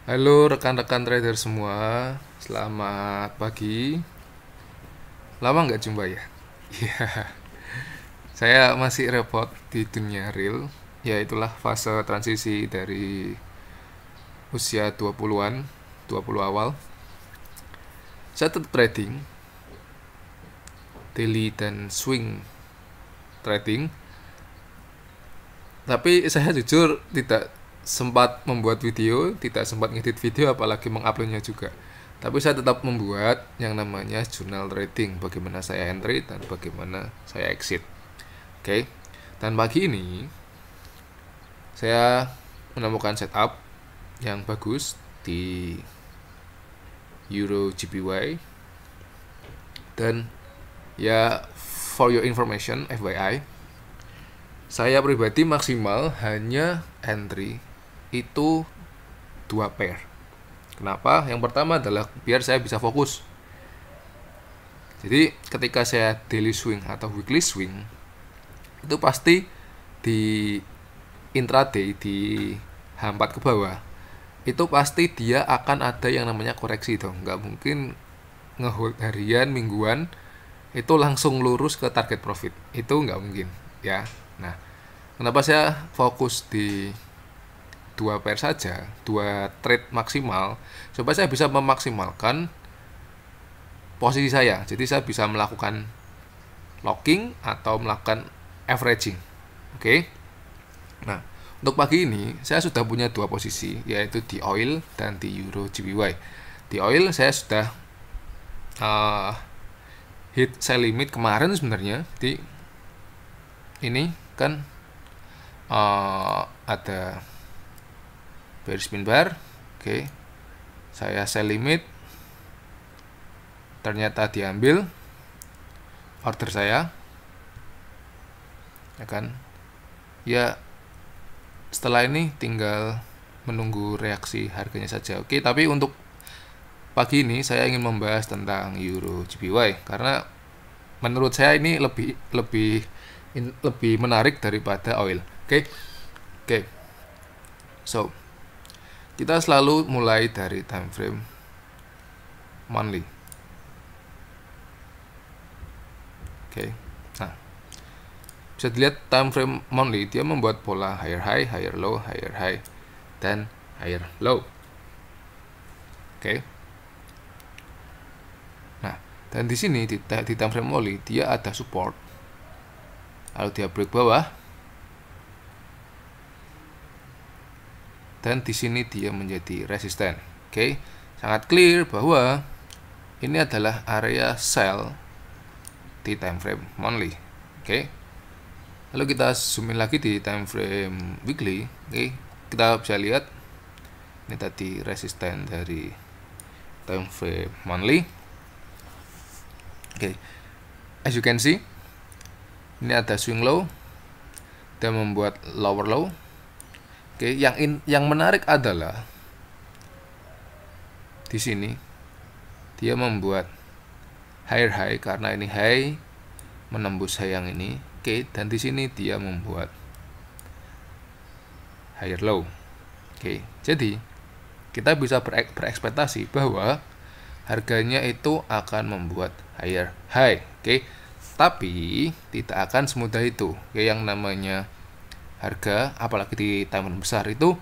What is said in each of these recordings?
Halo rekan-rekan trader semua, selamat pagi. Lama nggak jumpa ya? Iya, saya masih repot di dunia real. Ya itulah fase transisi dari usia 20-an, 20 awal. Saya tetap trading, daily dan swing trading. Tapi saya jujur tidak sempat membuat video, tidak sempat ngedit video, apalagi menguploadnya juga. Tapi saya tetap membuat yang namanya jurnal trading, bagaimana saya entry dan bagaimana saya exit. Oke. Dan pagi ini saya menemukan setup yang bagus di Euro GPY, dan ya, for your information FYI, saya pribadi maksimal hanya entry itu 2 pair. Kenapa? Yang pertama adalah biar saya bisa fokus. Jadi ketika saya daily swing atau weekly swing, itu pasti di intraday, di H4 ke bawah, itu pasti dia akan ada yang namanya koreksi dong. Nggak mungkin ngehold harian, mingguan itu langsung lurus ke target profit. Itu nggak mungkin ya. Nah, kenapa saya fokus di 2 pair saja, 2 trade maksimal, supaya saya bisa memaksimalkan posisi saya. Jadi saya bisa melakukan locking atau melakukan averaging. Oke. Nah, untuk pagi ini saya sudah punya 2 posisi, yaitu di oil dan di Euro GBY. Di oil saya sudah hit sell limit kemarin sebenarnya. Jadi ini kan ada bearish pin bar. Oke. Saya sell limit, ternyata diambil order saya, ya kan. Ya, setelah ini tinggal menunggu reaksi harganya saja. Oke, tapi untuk pagi ini saya ingin membahas tentang Euro GBY karena menurut saya ini lebih menarik daripada oil. Oke. Oke. So, kita selalu mulai dari time frame monthly. Oke. Nah, bisa dilihat time frame monthly dia membuat pola higher high, higher low, higher high, dan higher low. Oke. Nah, dan di sini di time frame monthly dia ada support. Lalu dia break bawah. Dan di sini dia menjadi resisten. Oke. Sangat clear bahwa ini adalah area sell di time frame monthly. Oke. Lalu kita zoom in lagi di time frame weekly. Oke. Kita bisa lihat ini tadi resisten dari time frame monthly. Oke. As you can see, ini ada swing low dan membuat lower low. Oke, yang menarik adalah di sini dia membuat higher high karena ini high menembus high yang ini. Oke, dan di sini dia membuat higher low. Oke, jadi kita bisa berekspektasi bahwa harganya itu akan membuat higher high. Oke, tapi tidak akan semudah itu. Oke, yang namanya harga, apalagi di time frame besar itu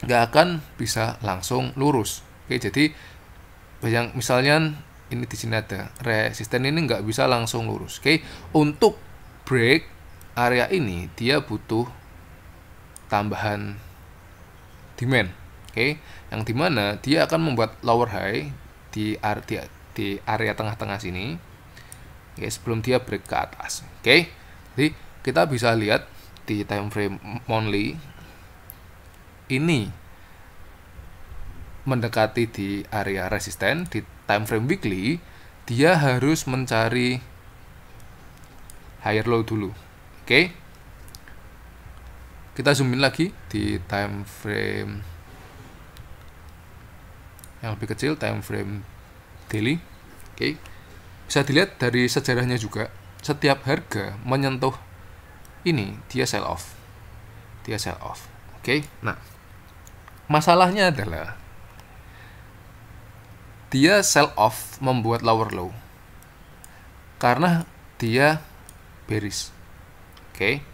nggak akan bisa langsung lurus. Oke, jadi yang misalnya ini di sini ada resisten, ini nggak bisa langsung lurus. Oke, untuk break area ini dia butuh tambahan demand. Oke, yang dimana dia akan membuat lower high di area tengah-tengah sini. Oke, sebelum dia break ke atas. Oke, jadi kita bisa lihat di time frame monthly ini mendekati di area resisten. Di time frame weekly dia harus mencari higher low dulu. Oke. Kita zoom in lagi di time frame yang lebih kecil, time frame daily. Oke. Bisa dilihat dari sejarahnya juga, setiap harga menyentuh ini dia sell off. Oke. Nah, Masalahnya adalah dia sell off membuat lower low karena dia bearish. Oke.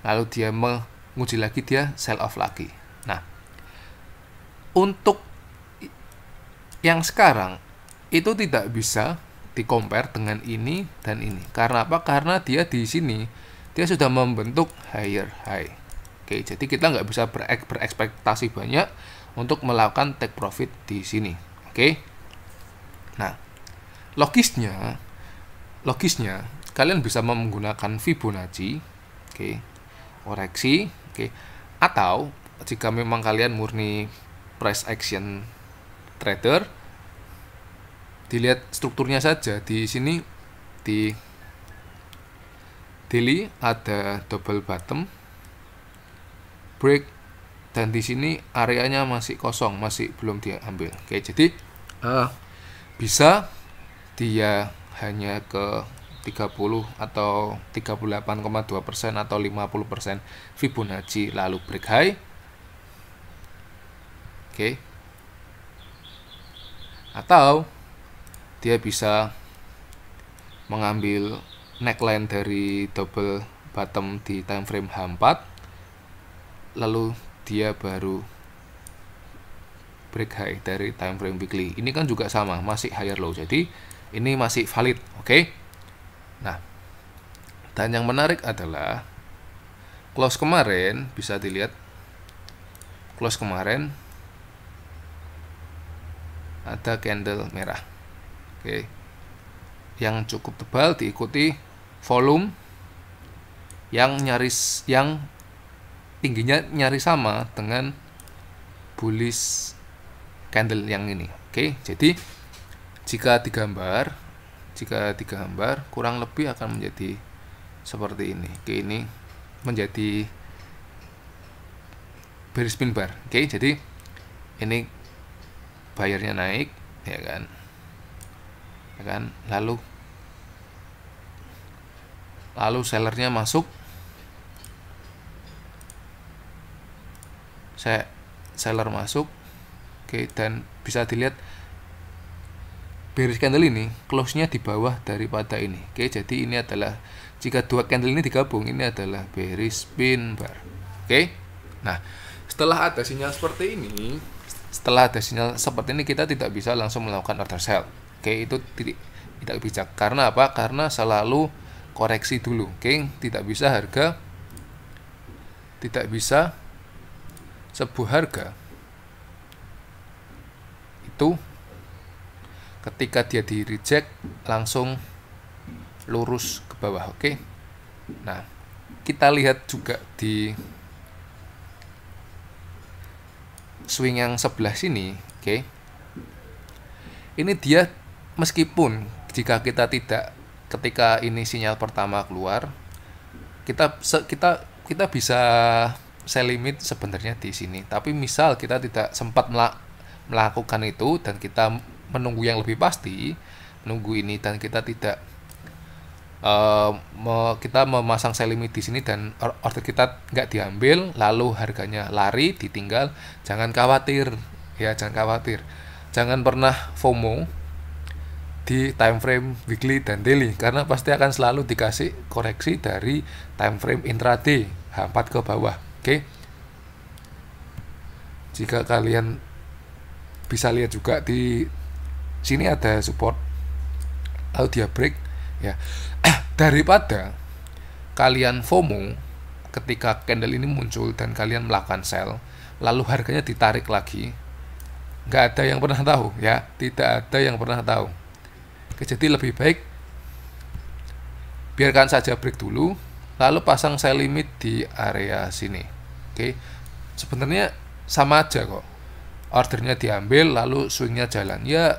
Lalu dia menguji lagi, dia sell off lagi. Nah, untuk yang sekarang itu tidak bisa di-compare dengan ini dan ini. Karena apa? Karena dia di sini dia sudah membentuk higher high. Oke, jadi kita nggak bisa berekspektasi banyak untuk melakukan take profit di sini. Oke. Nah, logisnya kalian bisa menggunakan Fibonacci, oke, koreksi, oke, atau jika memang kalian murni price action trader, dilihat strukturnya saja. Di sini di daily ada double bottom break, dan di sini areanya masih kosong, masih belum diambil. Oke, jadi bisa dia hanya ke 30 atau 38,2% atau 50% Fibonacci lalu break high. Oke. Atau dia bisa mengambil neckline dari double bottom di time frame H4, lalu dia baru break high dari time frame weekly. Ini kan juga sama, masih higher low. Jadi ini masih valid. Oke. Nah, dan yang menarik adalah close kemarin, bisa dilihat close kemarin ada candle merah, oke, yang cukup tebal, diikuti volume yang tingginya nyaris sama dengan bullish candle yang ini. Oke, jadi jika digambar kurang lebih akan menjadi seperti ini. Oke, ini menjadi bearish pin bar. Oke, jadi ini bayarnya naik, ya kan, lalu sellernya masuk, seller masuk, oke, dan bisa dilihat bearish candle ini close-nya di bawah daripada ini. Oke, jadi ini adalah, jika dua candle ini digabung, ini adalah bearish pin bar. Oke. Nah, setelah ada sinyal seperti ini, kita tidak bisa langsung melakukan order sell. Oke, itu tidak bijak. Karena apa? Karena selalu koreksi dulu. Oke, tidak bisa sebuah harga itu ketika dia di reject langsung lurus ke bawah. Oke. Nah, kita lihat juga di swing yang sebelah sini. Oke. Ini dia, meskipun jika kita ketika ini sinyal pertama keluar, kita bisa sell limit sebenarnya di sini. Tapi misal kita tidak sempat melakukan itu dan kita menunggu yang lebih pasti, menunggu ini, dan kita tidak kita memasang sell limit di sini dan order kita nggak diambil, lalu harganya lari, ditinggal, jangan khawatir ya, jangan pernah FOMO di time frame weekly dan daily, karena pasti akan selalu dikasih koreksi dari time frame intraday H4 ke bawah. Oke. Jika kalian bisa lihat juga di sini ada support, lalu dia break, ya. Daripada kalian FOMO ketika candle ini muncul dan kalian melakukan sell, lalu harganya ditarik lagi, nggak ada yang pernah tahu, ya, tidak ada yang pernah tahu. Oke, jadi lebih baik biarkan saja break dulu, lalu pasang sell limit di area sini. Oke, sebenarnya sama aja kok, ordernya diambil lalu swingnya jalan, ya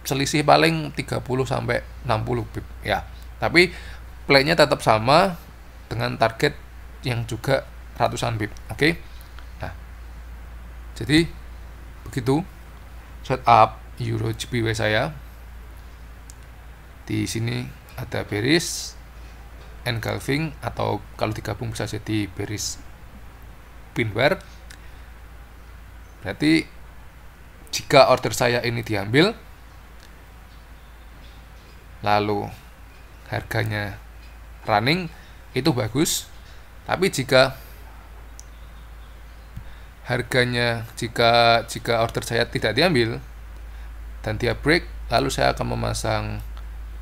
selisih paling 30 sampai 60 pip, ya. Tapi play-nya tetap sama dengan target yang juga ratusan pip. Oke. Nah, jadi begitu setup Euro JPY saya. Di sini ada bearish engulfing, atau kalau digabung bisa jadi bearish binware. Berarti jika order saya ini diambil, lalu harganya running, itu bagus. Tapi jika jika order saya tidak diambil dan dia break, lalu saya akan memasang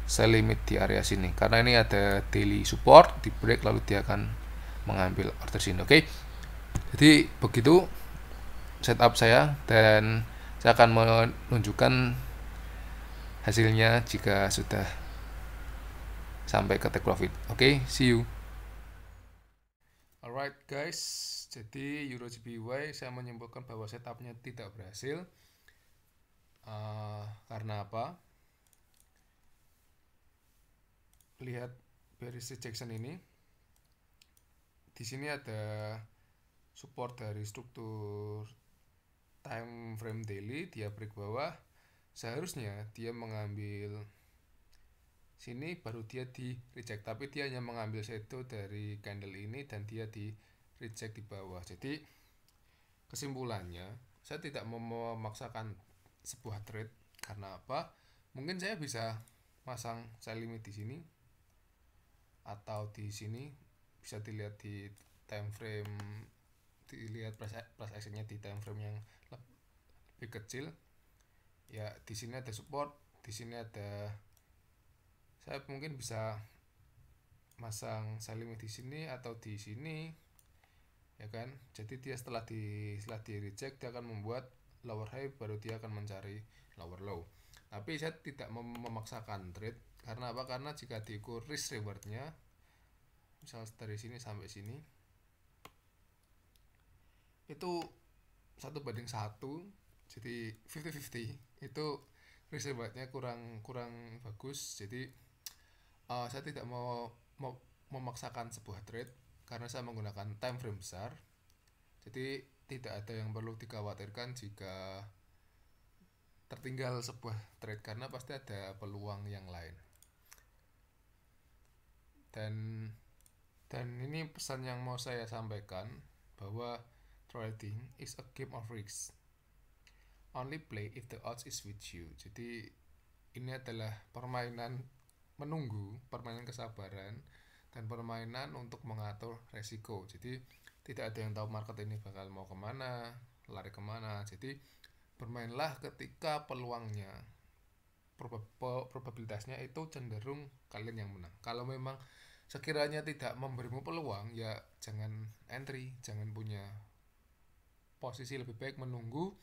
sell limit di area sini, karena ini ada daily support, di break lalu dia akan mengambil order sini. Oke. Jadi begitu setup saya, dan saya akan menunjukkan hasilnya jika sudah sampai ke take profit. Oke, see you. Alright guys, jadi Euro JPY saya menyimpulkan bahwa setupnya tidak berhasil. Karena apa? Lihat bearish rejection ini. Di sini ada support dari struktur time frame daily, dia break bawah. Seharusnya dia mengambil sini, baru dia di reject, tapi dia hanya mengambil shadow dari candle ini dan dia di reject di bawah. Jadi kesimpulannya, saya tidak mau memaksakan sebuah trade. Karena apa? Mungkin saya bisa masang sell limit di sini atau di sini, bisa dilihat di time frame, dilihat price actionnya di time frame yang lebih kecil. Ya, di sini ada support, di sini ada, saya mungkin bisa masang sell limit di sini atau di sini, ya kan. Jadi dia setelah di reject, dia akan membuat lower high, baru dia akan mencari lower low. Tapi saya tidak memaksakan trade. Karena apa? Karena jika diukur risk rewardnya, misal dari sini sampai sini, itu 1:1, jadi 50-50, itu risk rewardnya kurang bagus. Jadi saya tidak mau memaksakan sebuah trade, karena saya menggunakan time frame besar. Jadi tidak ada yang perlu dikhawatirkan jika tertinggal sebuah trade, karena pasti ada peluang yang lain. Dan ini pesan yang mau saya sampaikan, bahwa trading is a game of risks. Only play if the odds is with you. Jadi ini adalah permainan menunggu, permainan kesabaran, dan permainan untuk mengatur resiko. Jadi tidak ada yang tahu market ini bakal mau kemana, lari kemana. Jadi bermainlah ketika peluangnya, probabilitasnya itu cenderung kalian yang menang. Kalau memang sekiranya tidak memberimu peluang, ya jangan entry, jangan punya posisi. Lebih baik menunggu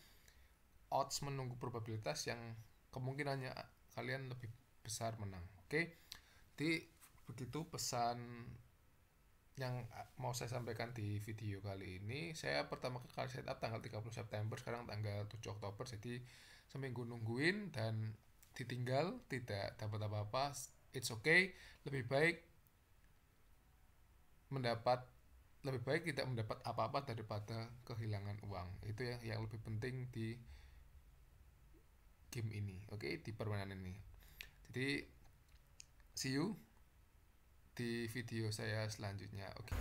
odds, menunggu probabilitas yang kemungkinannya kalian lebih besar menang. Oke. Jadi begitu pesan yang mau saya sampaikan di video kali ini. Saya pertama kali setup tanggal 30 September, sekarang tanggal 7 Oktober. Jadi seminggu nungguin dan ditinggal, tidak dapat apa-apa. It's okay. Lebih baik tidak mendapat apa-apa daripada kehilangan uang. Itu yang lebih penting di game ini. Oke, di permainan ini. Jadi see you di video saya selanjutnya. Oke.